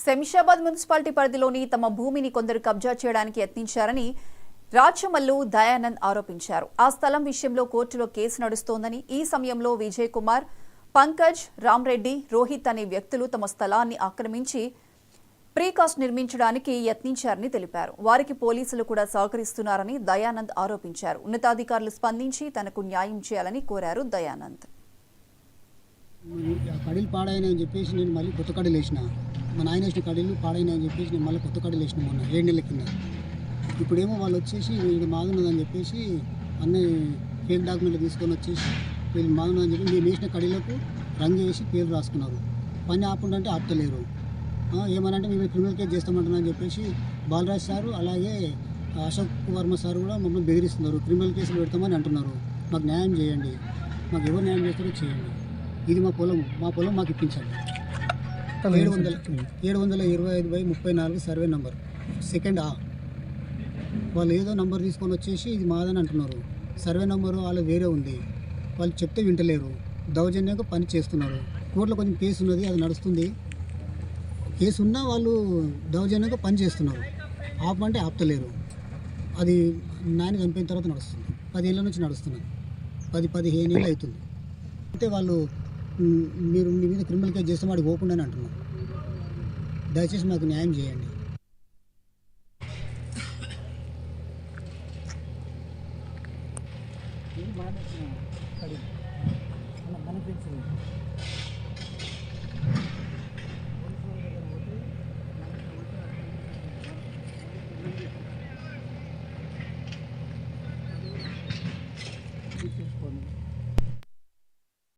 Shamshabad municipality పరిధిలోని తమ భూమిని కొందరు కబ్జా చేయడానికి యత్నించారని రాచమల్లు దయానంద్ ఆరోపించారు. ఆ స్థలం విషయంలో కోర్టులో కేసు నడుస్తోందని, ఈ సమయంలో విజయ్ కుమార్, పంకజ్, రామ్రెడ్డి, రోహిత్ అనే వ్యక్తులు తమ స్థలాన్ని ఆక్రమించి ప్రీకాస్ట్ నిర్మించడానికి యత్నించారని తెలిపారు. వారికి పోలీసులు కూడా సహకరిస్తున్నారని దయానంద్ ఆరోపించారు. ఉన్నతాధికారులు స్పందించి తనకు న్యాయం చేయాలని కోరారు దయానంద్. కడీలు పాడైనాయని చెప్పేసి నేను మళ్ళీ కొత్త కడీలు వేసిన. మా నాయన వేసిన కడీలు పాడైనాయని చెప్పేసి నేను మళ్ళీ కొత్త కడీలు వేసిన మొన్న 7 నెలల కింద. ఇప్పుడేమో వాళ్ళు వచ్చేసి వీళ్ళు మాదున్నదని చెప్పేసి అన్నీ ఫేక్ డాక్యుమెంట్లు తీసుకొని వచ్చేసి వీళ్ళు మాదున్నదని చెప్పి మేము వేసిన కడీలకు రంగు వేసి పేరు రాసుకున్నారు. పని ఆపుండంటే ఆపుతలేరు. ఏమనంటే మేము క్రిమినల్ కేసు చేస్తామంటున్నారని చెప్పేసి బాలరాజ్ సారు అలాగే అశోక్ వర్మ సార్ కూడా మమ్మల్ని బెదిరిస్తున్నారు. క్రిమినల్ కేసులు పెడతామని అంటున్నారు. మాకు న్యాయం చేయండి, మాకు ఎవరు న్యాయం చేస్తారో చేయండి. ఇది మా పొలం మాకు ఇప్పించండి. 725/34 సర్వే నంబర్ సెకండ్ ఆ. వాళ్ళు ఏదో నంబర్ తీసుకొని వచ్చేసి ఇది మాదని అంటున్నారు. సర్వే నంబరు వాళ్ళు వేరే ఉంది. వాళ్ళు చెప్తే వింటలేరు. దౌర్జన్యంగా పని చేస్తున్నారు. కోర్టులో కొంచెం కేసు ఉన్నది, అది నడుస్తుంది. కేసు ఉన్నా వాళ్ళు దౌర్జన్యంగా పని చేస్తున్నారు. ఆపమంటే ఆపుతలేరు. అది నాయన చనిపోయిన తర్వాత నడుస్తుంది. 10 ఏళ్ళ నుంచి నడుస్తున్నది. 15 ఏళ్ళు అవుతుంది. అంటే వాళ్ళు మీరు మీ మీద క్రిమినల్ కేసు చేస్తే వాడికి ఓపెన్ అని అంటున్నారు. దయచేసి మాకు న్యాయం చేయండి. మన